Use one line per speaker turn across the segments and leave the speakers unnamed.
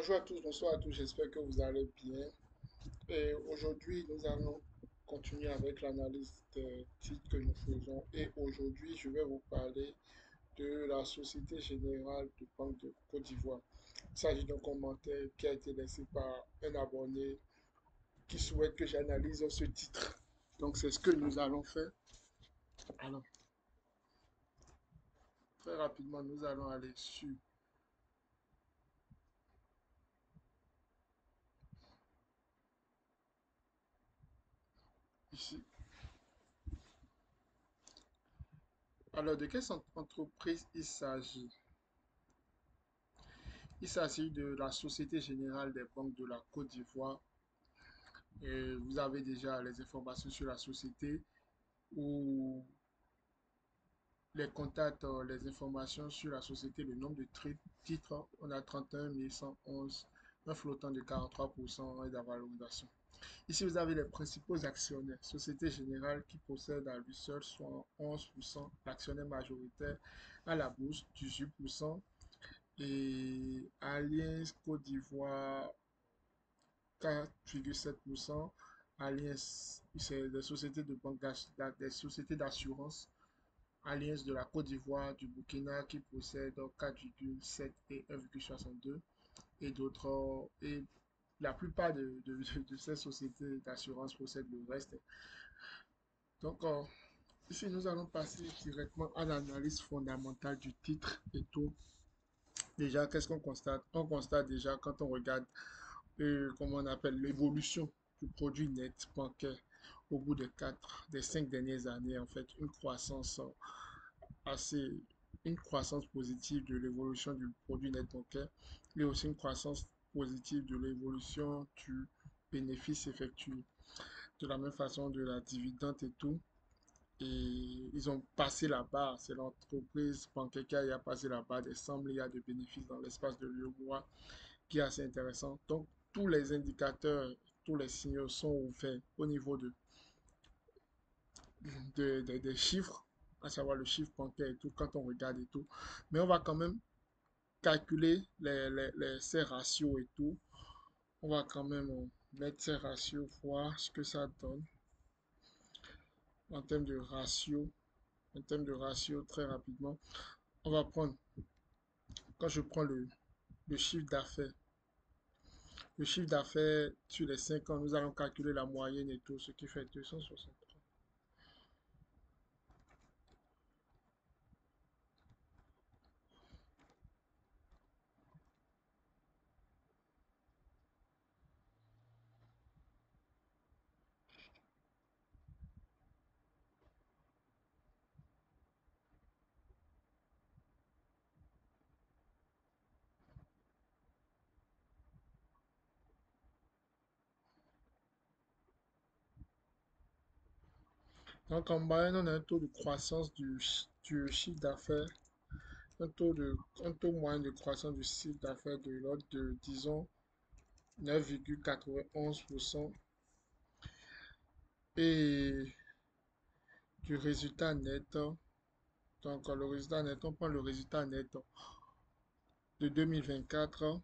Bonjour à tous, bonsoir à tous, j'espère que vous allez bien. Et aujourd'hui, nous allons continuer avec l'analyse des titres que nous faisons. Et aujourd'hui, je vais vous parler de la Société Générale de Banque de Côte d'Ivoire. Il s'agit d'un commentaire qui a été laissé par un abonné qui souhaite que j'analyse ce titre. Donc, c'est ce que nous allons faire. Alors, très rapidement, nous allons aller sur ici. Alors, de quelle entreprise il s'agit? Il s'agit de la Société Générale des Banques de la Côte d'Ivoire. Vous avez déjà les informations sur la société ou les contacts, les informations sur la société, le nombre de titres. On a 31 111, un flottant de 43% et de la valorisation. Ici, vous avez les principaux actionnaires. Société Générale qui possède à lui seul 11%, l'actionnaire majoritaire à la bourse 18%, et Alliance Côte d'Ivoire 4,7%. Alliance, c'est des sociétés de banque des sociétés d'assurance. Alliance de la Côte d'Ivoire, du Burkina qui possède 4,7 et 1,62 et d'autres. Et la plupart de ces sociétés d'assurance possèdent le reste. Donc, ici, nous allons passer directement à l'analyse fondamentale du titre et tout. Déjà, qu'est-ce qu'on constate? On constate déjà quand on regarde comment on appelle l'évolution du produit net bancaire au bout des 5 dernières années, en fait, assez, une croissance positive de l'évolution du produit net bancaire et aussi une croissance positive de l'évolution du bénéfice effectué. De la même façon de la dividende et tout. Et ils ont passé la barre, c'est l'entreprise bancaire qui a passé la barre des 100 milliards de bénéfices dans l'espace de 8 mois, qui est assez intéressant. Donc, tous les indicateurs, tous les signaux sont ouverts au niveau des chiffres, à savoir le chiffre bancaire et tout, quand on regarde et tout. Mais on va quand même calculer ces ratios et tout. On va quand même mettre ces ratios, voir ce que ça donne en termes de ratio. En termes de ratio, très rapidement, on va prendre, quand je prends le chiffre d'affaires, le chiffre d'affaires sur les 5 ans, nous allons calculer la moyenne et tout, ce qui fait 263. Donc en moyenne, on a un taux de croissance du chiffre d'affaires, un taux moyen de croissance du chiffre d'affaires de l'ordre de, disons, 9,91% et du résultat net. Donc le résultat net, on prend le résultat net de 2024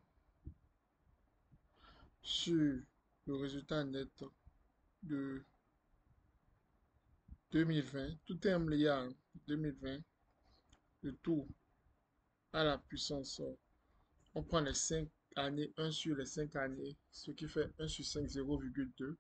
sur le résultat net de 2020. Tout est en milliard. 2020, le tout à la puissance. On prend les 5 années, 1 sur les 5 années, ce qui fait 1 sur 5, 0,2.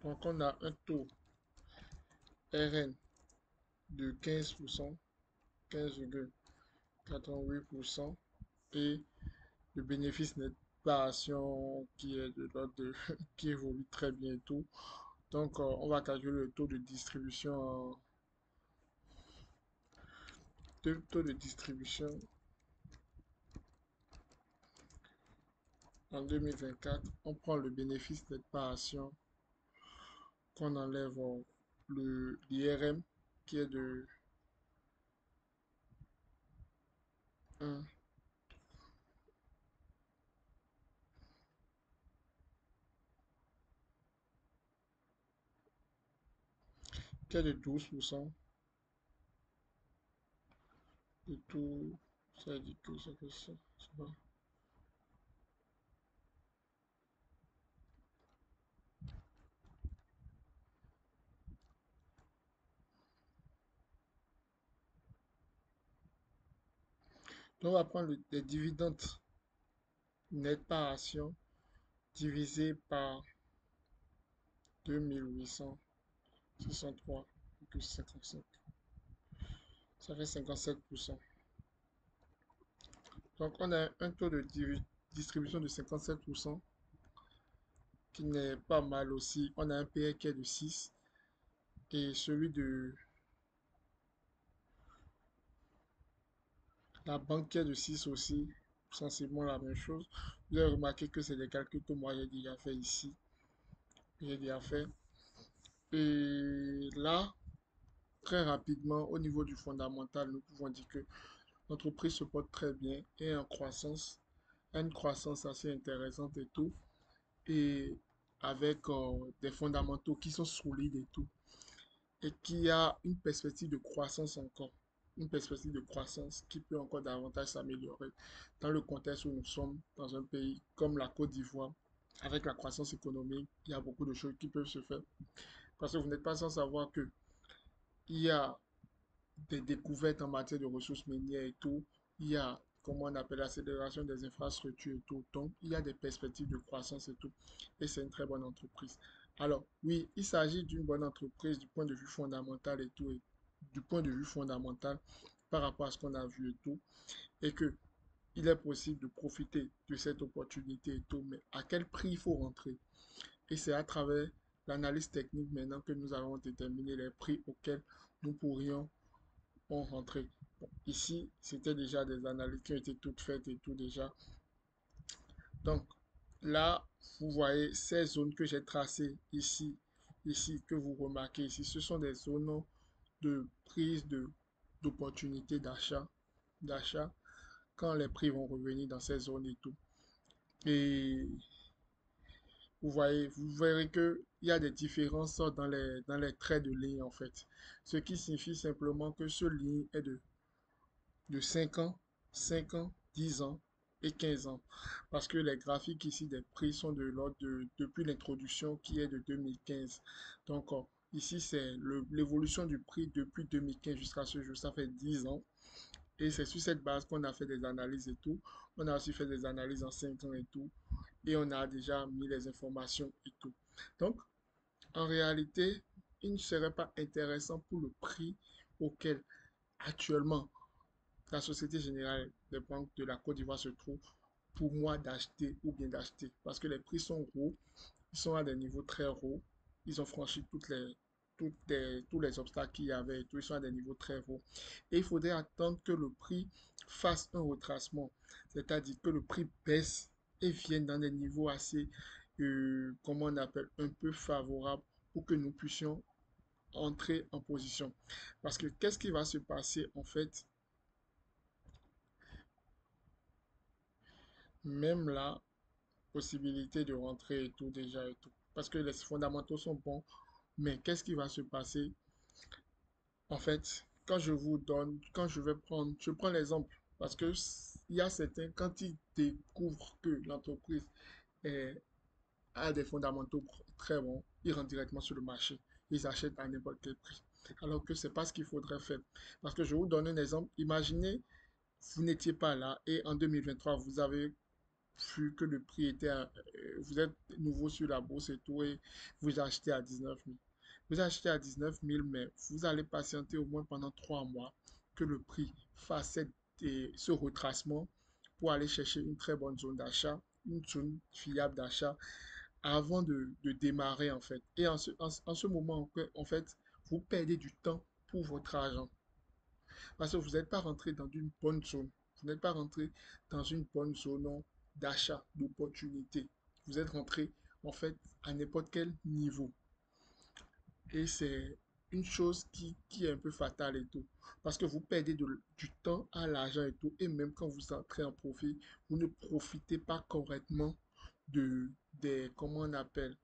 Donc on a un taux RN de 15%, 15,88% et le bénéfice net par action qui est de l'ordre de, qui évolue très bien et tout. Donc on va calculer le taux de distribution, taux de distribution en 2024. On prend le bénéfice net par action qu'on enlève l'IRM qui est de 1. qui est de 12%. De tout, ça dit que ça fait ça. Je sais pas. Donc, on va prendre les dividendes net par action divisé par 2863,55. Ça fait 57%. Donc, on a un taux de distribution de 57% qui n'est pas mal aussi. On a un PE qui est de 6 et celui de la banque qui est de 6 aussi, sensiblement la même chose. Vous avez remarqué que c'est des calculs que moi j'ai déjà fait ici. J'ai déjà fait. Et là, très rapidement, au niveau du fondamental, nous pouvons dire que l'entreprise se porte très bien et en croissance, une croissance assez intéressante et tout, et avec des fondamentaux qui sont solides et tout, et qui a une perspective de croissance encore, une perspective de croissance qui peut encore davantage s'améliorer dans le contexte où nous sommes dans un pays comme la Côte d'Ivoire. Avec la croissance économique, il y a beaucoup de choses qui peuvent se faire. Parce que vous n'êtes pas sans savoir que il y a des découvertes en matière de ressources minières et tout. Il y a, comment on appelle, l'accélération des infrastructures et tout. Donc, il y a des perspectives de croissance et tout. Et c'est une très bonne entreprise. Alors, oui, il s'agit d'une bonne entreprise du point de vue fondamental et tout. Et du point de vue fondamental par rapport à ce qu'on a vu et tout. Et que il est possible de profiter de cette opportunité et tout. Mais à quel prix il faut rentrer? Et c'est à travers l'analyse technique maintenant que nous allons déterminer les prix auxquels nous pourrions ont rentré. Bon, ici, c'était déjà des analyses qui ont été toutes faites et tout déjà. Donc, là, vous voyez ces zones que j'ai tracées ici, ici, que vous remarquez ici, ce sont des zones de prise d'opportunité d'achat, quand les prix vont revenir dans ces zones et tout. Et vous voyez, vous verrez qu'il y a des différences dans les traits de ligne en fait. Ce qui signifie simplement que ce ligne est de 5 ans, 5 ans, 10 ans et 15 ans. Parce que les graphiques ici des prix sont de l'ordre depuis l'introduction qui est de 2015. Donc ici, c'est l'évolution du prix depuis 2015 jusqu'à ce jour. Ça fait 10 ans. Et c'est sur cette base qu'on a fait des analyses et tout. On a aussi fait des analyses en 5 ans et tout. Et on a déjà mis les informations et tout. Donc, en réalité, il ne serait pas intéressant pour le prix auquel actuellement la Société Générale des banques de la Côte d'Ivoire se trouve pour moi d'acheter ou bien d'acheter. Parce que les prix sont hauts, ils sont à des niveaux très hauts. Ils ont franchi tous les obstacles qu'il y avait et tout. Ils sont à des niveaux très hauts. Et il faudrait attendre que le prix fasse un retracement. C'est-à-dire que le prix baisse et vienne dans des niveaux assez, comment on appelle, un peu favorables pour que nous puissions entrer en position. Parce que qu'est-ce qui va se passer en fait? Même là, possibilité de rentrer et tout déjà et tout. Parce que les fondamentaux sont bons, mais qu'est-ce qui va se passer? En fait, quand je vous donne, quand je vais prendre, je prends l'exemple, parce que il y a certains, quand ils découvrent que l'entreprise a des fondamentaux très bons, ils rentrent directement sur le marché. Ils achètent à n'importe quel prix. Alors que c'est pas ce qu'il faudrait faire. Parce que je vous donne un exemple. Imaginez, vous n'étiez pas là et en 2023, vous avez vu que le prix était vous êtes nouveau sur la bourse et tout, et vous achetez à 19 000. Vous achetez à 19 000, mais vous allez patienter au moins pendant 3 mois que le prix fasse ce retracement pour aller chercher une très bonne zone d'achat, une zone fiable d'achat avant de démarrer en fait. Et en ce moment, en fait, vous perdez du temps pour votre argent. Parce que vous n'êtes pas rentré dans une bonne zone. Vous n'êtes pas rentré dans une bonne zone d'achat, d'opportunité. Vous êtes rentré en fait à n'importe quel niveau. Et c'est une chose qui est un peu fatale et tout. Parce que vous perdez du temps à l'argent et tout. Et même quand vous entrez en profit, vous ne profitez pas correctement comment on appelle,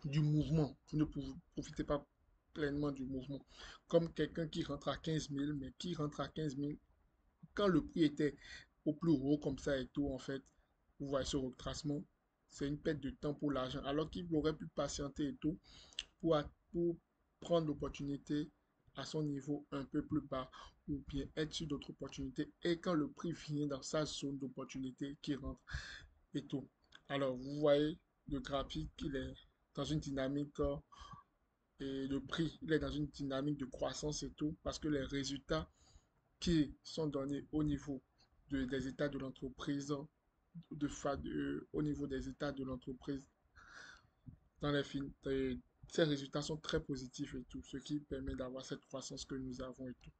du mouvement. Vous ne profitez pas pleinement du mouvement. Comme quelqu'un qui rentre à 15 000, mais qui rentre à 15 000 quand le prix était au plus haut comme ça et tout, en fait, vous voyez ce retracement, c'est une perte de temps pour l'argent. Alors qu'il aurait pu patienter et tout pour prendre l'opportunité à son niveau un peu plus bas ou bien être sur d'autres opportunités. Et quand le prix vient dans sa zone d'opportunité, qui rentre et tout. Alors, vous voyez, le graphique, il est dans une dynamique et le prix, il est dans une dynamique de croissance et tout, parce que les résultats qui sont donnés au niveau des états de l'entreprise, au niveau des états de l'entreprise, dans les films, ces résultats sont très positifs et tout, ce qui permet d'avoir cette croissance que nous avons et tout.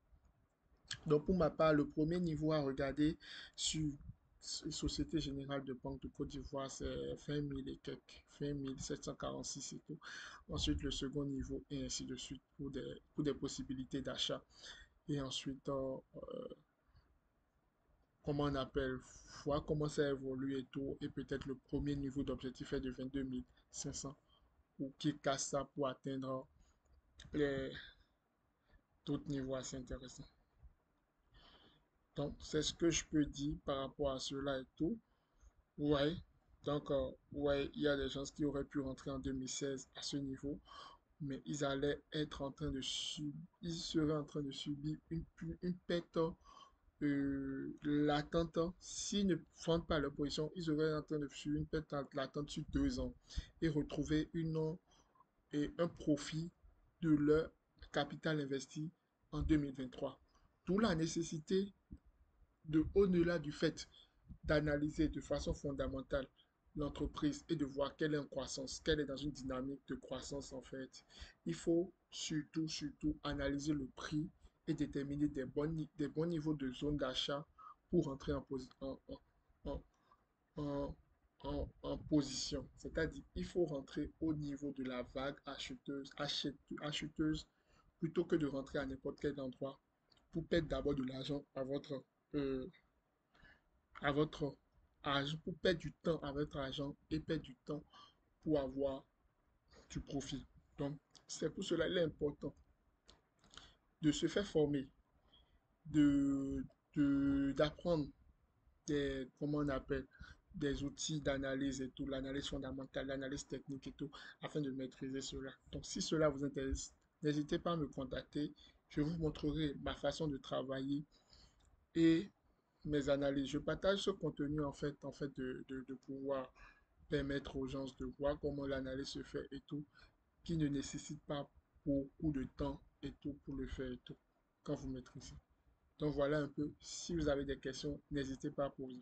Donc, pour ma part, le premier niveau à regarder sur Société Générale de Banque de Côte d'Ivoire, c'est 20 000 et quelques, 20 746 et tout. Ensuite, le second niveau et ainsi de suite pour des possibilités d'achat. Et ensuite, comment on appelle, voir comment ça évolue et tout. Et peut-être le premier niveau d'objectif est de 22 500 ou qui casse ça pour atteindre les d'autres niveaux assez intéressants. Donc, c'est ce que je peux dire par rapport à cela et tout. Ouais. Donc, ouais, il y a des gens qui auraient pu rentrer en 2016 à ce niveau, mais ils allaient être en train de subir, ils seraient en train de subir une perte latente. S'ils ne fondent pas leur position, ils seraient en train de subir une perte latente sur 2 ans et retrouver un profit de leur capital investi en 2023. D'où la nécessité au-delà du fait d'analyser de façon fondamentale l'entreprise et de voir qu'elle est en croissance, qu'elle est dans une dynamique de croissance en fait. Il faut surtout analyser le prix et déterminer des bons niveaux de zone d'achat pour entrer en, en, en position. C'est-à-dire, il faut rentrer au niveau de la vague acheteuse plutôt que de rentrer à n'importe quel endroit pour perdre d'abord de l'argent euh, à votre argent, pour perdre du temps à votre argent et perdre du temps pour avoir du profit. Donc, c'est pour cela qu'il est important de se faire former, de, d'apprendre comment on appelle, des outils d'analyse et tout, l'analyse fondamentale, l'analyse technique et tout, afin de maîtriser cela. Donc, si cela vous intéresse, n'hésitez pas à me contacter. Je vous montrerai ma façon de travailler et mes analyses. Je partage ce contenu en fait de pouvoir permettre aux gens de voir comment l'analyse se fait et tout, qui ne nécessite pas beaucoup de temps et tout pour le faire et tout, quand vous maîtrisez. Donc voilà un peu. Si vous avez des questions, n'hésitez pas à poser.